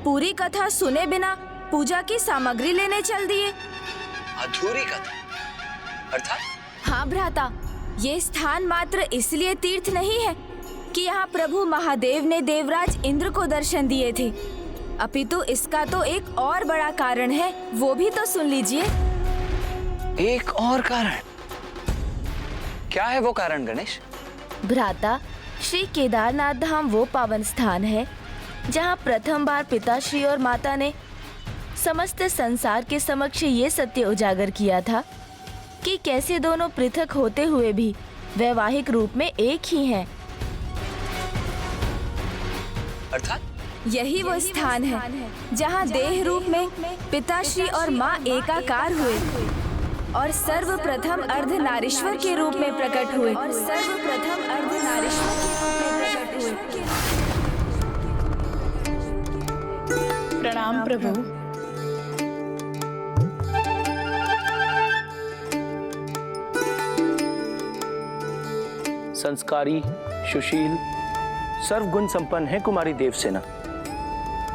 पूरी कथा सुने बिना पूजा की सामग्री लेने चल दिए। अधूरी कथा अर्थात? हाँ भ्राता, ये स्थान मात्र इसलिए तीर्थ नहीं है कि यहाँ प्रभु महादेव ने देवराज इंद्र को दर्शन दिए थे, अपितु इसका तो एक और बड़ा कारण है, वो भी तो सुन लीजिए। एक और कारण? क्या है वो कारण गणेश? भ्राता, श्री केदारनाथ धाम वो पावन स्थान है जहाँ प्रथम बार पिताश्री और माता ने समस्त संसार के समक्ष ये सत्य उजागर किया था कि कैसे दोनों पृथक होते हुए भी वैवाहिक रूप में एक ही हैं। अर्थात? यही वो स्थान है जहाँ देह रूप में पिताश्री और माँ एकाकार हुए और सर्वप्रथम अर्धनारीश्वर के रूप में प्रकट हुए। प्रणाम प्रभु। संस्कारी, सुशील, सर्वगुण संपन्न है कुमारी देवसेना।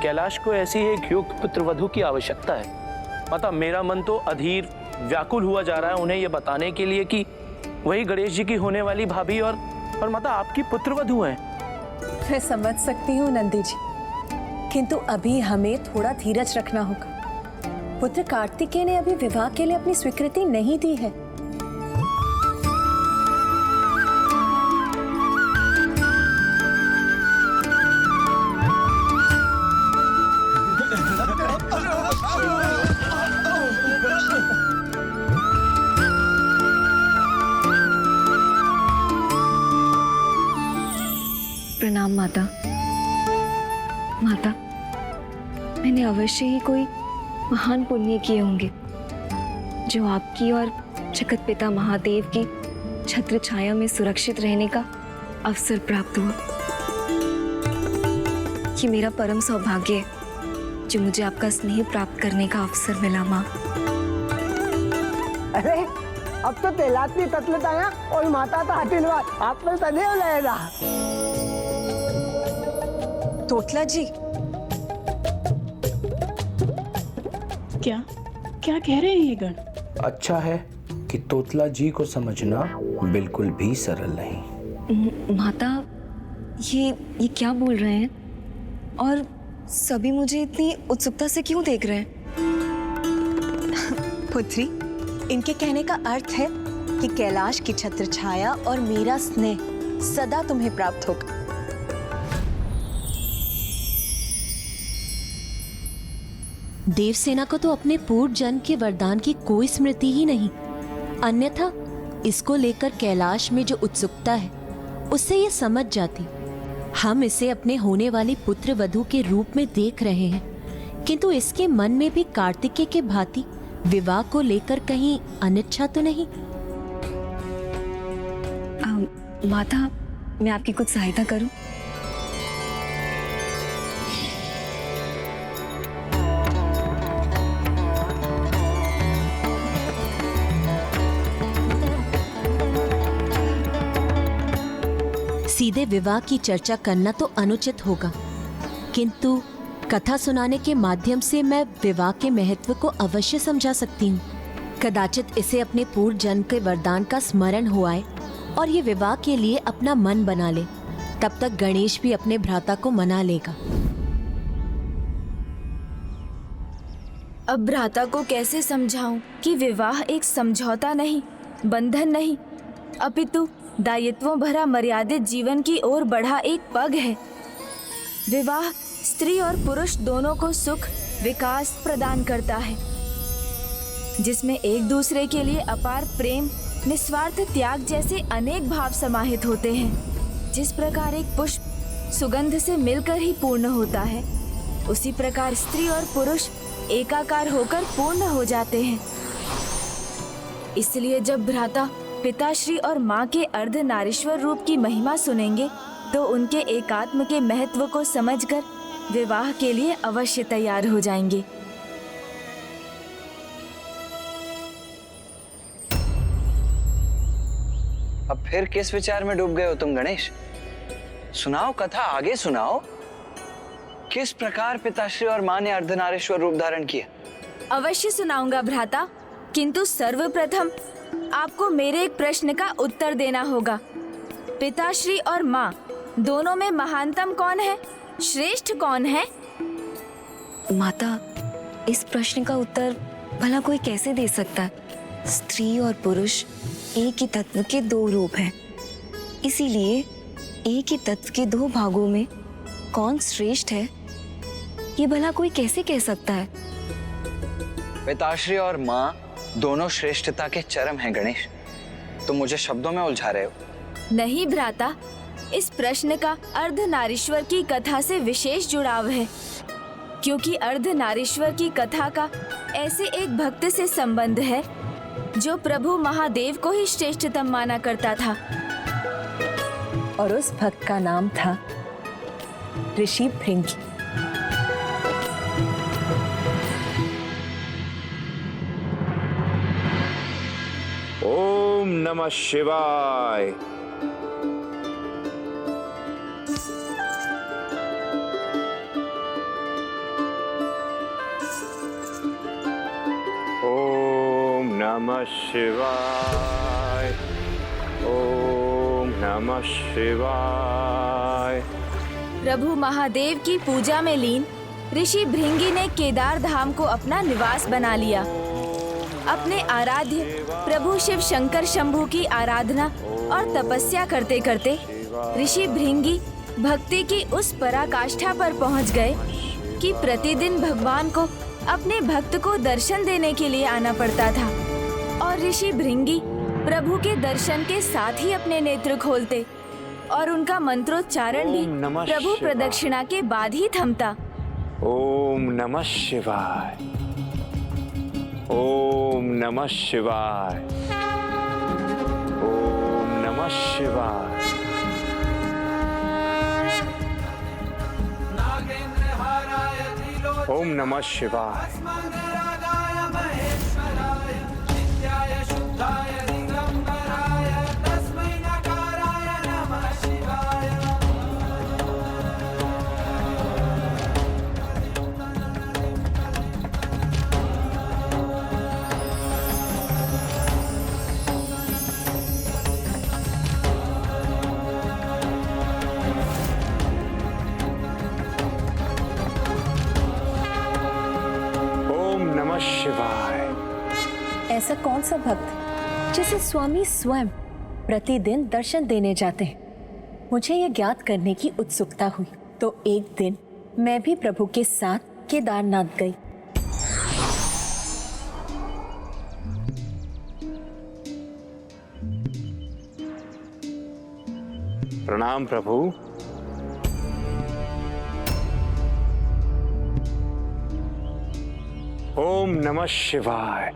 कैलाश को ऐसी एक युक्त पुत्रवधू की आवश्यकता है। माता, मेरा मन तो अधीर व्याकुल हुआ जा रहा है उन्हें यह बताने के लिए कि वही गणेश जी की होने वाली भाभी और माता आपकी पुत्रवधू हैं। मैं समझ सकती हूँ नंदी जी, किंतु अभी हमें थोड़ा धीरज रखना होगा। पुत्र कार्तिकेय ने अभी विवाह के लिए अपनी स्वीकृति नहीं दी है। प्रणाम माता। माता, मैंने अवश्य ही कोई महान पुण्य किए होंगे जो आपकी और जगत पिता महादेव की छत्र छाया में सुरक्षित रहने का अवसर प्राप्त हुआ। ये मेरा परम सौभाग्य है जो मुझे आपका स्नेह प्राप्त करने का अवसर मिला माँ। अरे अब तो तेलात्मी तत्लताया और माता का आशीर्वाद आप पर सदैव रहेगा। तोतला जी, क्या क्या कह रहे हैं ये गण? अच्छा है कि तोतला जी को समझना बिल्कुल भी सरल नहीं। माता, ये क्या बोल रहे हैं और सभी मुझे इतनी उत्सुकता से क्यों देख रहे हैं? पुत्री, इनके कहने का अर्थ है कि कैलाश की छत्र छाया और मेरा स्नेह सदा तुम्हें प्राप्त होगा। देवसेना को तो अपने पूर्व जन्म के वरदान की कोई स्मृति ही नहीं, अन्यथा इसको लेकर कैलाश में जो उत्सुकता है उससे ये समझ जाती। हम इसे अपने होने वाली पुत्र वधू के रूप में देख रहे हैं, किंतु इसके मन में भी कार्तिकेय के भांति विवाह को लेकर कहीं अनिच्छा तो नहीं? माता, मैं आपकी कुछ सहायता करूं? सीधे विवाह की चर्चा करना तो अनुचित होगा, किंतु कथा सुनाने के माध्यम से मैं विवाह के महत्व को अवश्य समझा सकती हूँ। कदाचित इसे अपने पूर्व जन्म के वरदान का स्मरण हो आए और ये विवाह के लिए अपना मन बना ले। तब तक गणेश भी अपने भ्राता को मना लेगा। अब भ्राता को कैसे समझाऊं कि विवाह एक समझौता नहीं, बंधन नहीं, अपितु दायित्वों भरा मर्यादित जीवन की ओर बढ़ा एक पग है। विवाह स्त्री और पुरुष दोनों को सुख विकास प्रदान करता है, जिसमें एक दूसरे के लिए अपार प्रेम, निस्वार्थ त्याग जैसे अनेक भाव समाहित होते हैं। जिस प्रकार एक पुष्प सुगंध से मिलकर ही पूर्ण होता है, उसी प्रकार स्त्री और पुरुष एकाकार होकर पूर्ण हो जाते हैं। इसलिए जब भ्राता पिताश्री और माँ के अर्धनारीश्वर रूप की महिमा सुनेंगे तो उनके एकात्म के महत्व को समझकर विवाह के लिए अवश्य तैयार हो जाएंगे। अब फिर किस विचार में डूब गए हो तुम गणेश? सुनाओ कथा, आगे सुनाओ। किस प्रकार पिताश्री और माँ ने अर्धनारीश्वर रूप धारण किया? अवश्य सुनाऊंगा भ्राता, किंतु सर्वप्रथम आपको मेरे एक प्रश्न का उत्तर देना होगा। पिताश्री और माँ दोनों में महानतम कौन है, श्रेष्ठ कौन है? माता, इस प्रश्न का उत्तर भला कोई कैसे दे सकता है? स्त्री और पुरुष एक ही तत्व के दो रूप हैं। इसीलिए एक ही तत्व के दो भागों में कौन श्रेष्ठ है, ये भला कोई कैसे कह सकता है? पिताश्री और माँ दोनों श्रेष्ठता के चरम हैं गणेश। तुम मुझे शब्दों में उलझा रहे हो। नहीं भ्राता, इस प्रश्न का अर्धनारीश्वर की कथा से विशेष जुड़ाव है, क्योंकि अर्धनारीश्वर की कथा का ऐसे एक भक्त से संबंध है जो प्रभु महादेव को ही श्रेष्ठतम माना करता था। और उस भक्त का नाम था ऋषि भृंगी। ओम नमः शिवाय। ओम नमः शिवाय। ओम नमः शिवाय। प्रभु महादेव की पूजा में लीन ऋषि भृंगी ने केदार धाम को अपना निवास बना लिया। अपने आराध्य प्रभु शिव शंकर शंभू की आराधना और तपस्या करते करते ऋषि भृंगी भक्ति की उस पराकाष्ठा पर पहुंच गए कि प्रतिदिन भगवान को अपने भक्त को दर्शन देने के लिए आना पड़ता था। और ऋषि भृंगी प्रभु के दर्शन के साथ ही अपने नेत्र खोलते और उनका मंत्रोच्चारण भी प्रभु प्रदक्षिणा के बाद ही थमता। ओम नमः शिवाय। ओम नमः शिवाय। ओम नमः शिवाय। ओम नमः शिवाय। शिवाय। ऐसा कौन सा भक्त जिसे स्वामी स्वयं प्रतिदिन दर्शन देने जाते हैं? मुझे यह ज्ञात करने की उत्सुकता हुई, तो एक दिन मैं भी प्रभु के साथ केदारनाथ गई। प्रणाम प्रभु। ओम नमः शिवाय।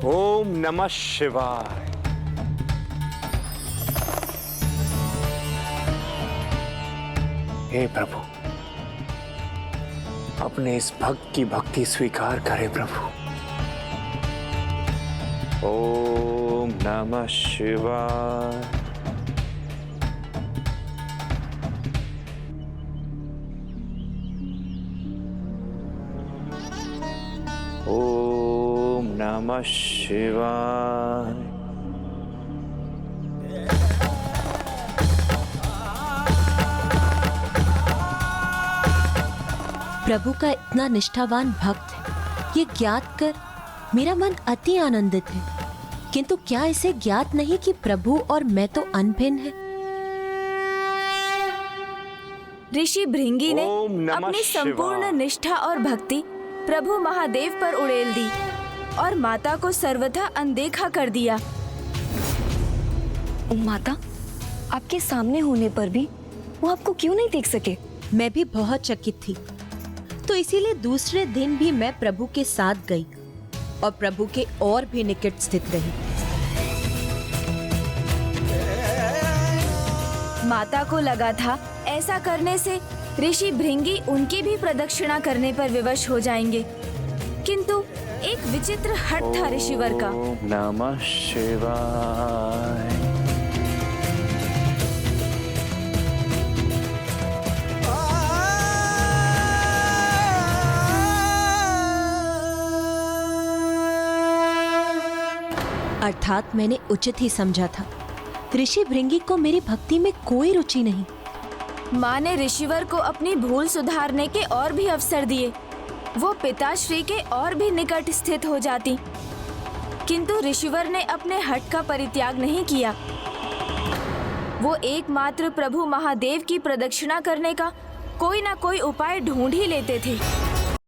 ओम नमः शिवाय। हे प्रभु, अपने इस भक्त की भक्ति स्वीकार करें प्रभु। ओम नमः शिवाय। ओम नमः शिवाय। प्रभु का इतना निष्ठावान भक्त है, ये ज्ञात कर मेरा मन अति आनंदित है। किंतु क्या इसे ज्ञात नहीं कि प्रभु और मैं तो अनभिन्न है? ऋषि भृंगी ने अपनी संपूर्ण निष्ठा और भक्ति प्रभु महादेव पर उड़ेल दी और माता को सर्वथा अनदेखा कर दिया। माता, आपके सामने होने पर भी वो आपको क्यों नहीं देख सके? मैं भी बहुत चकित थी, तो इसीलिए दूसरे दिन भी मैं प्रभु के साथ गई और प्रभु के और भी निकट स्थित रही। माता को लगा था ऐसा करने से ऋषि भृंगी उनकी भी प्रदक्षिणा करने पर विवश हो जाएंगे। किंतु एक विचित्र हट था ऋषिवर का। ओम नमः शिवाय। अर्थात मैंने उचित ही समझा था। ऋषि भृंगी को मेरी भक्ति में कोई रुचि नहीं। माँ ने ऋषिवर को अपनी भूल सुधारने के और भी अवसर दिए। वो पिताश्री के और भी निकट स्थित हो जाती, किंतु ऋषिवर ने अपने हठ का परित्याग नहीं किया। वो एकमात्र प्रभु महादेव की प्रदक्षिणा करने का कोई ना कोई उपाय ढूंढ ही लेते थे।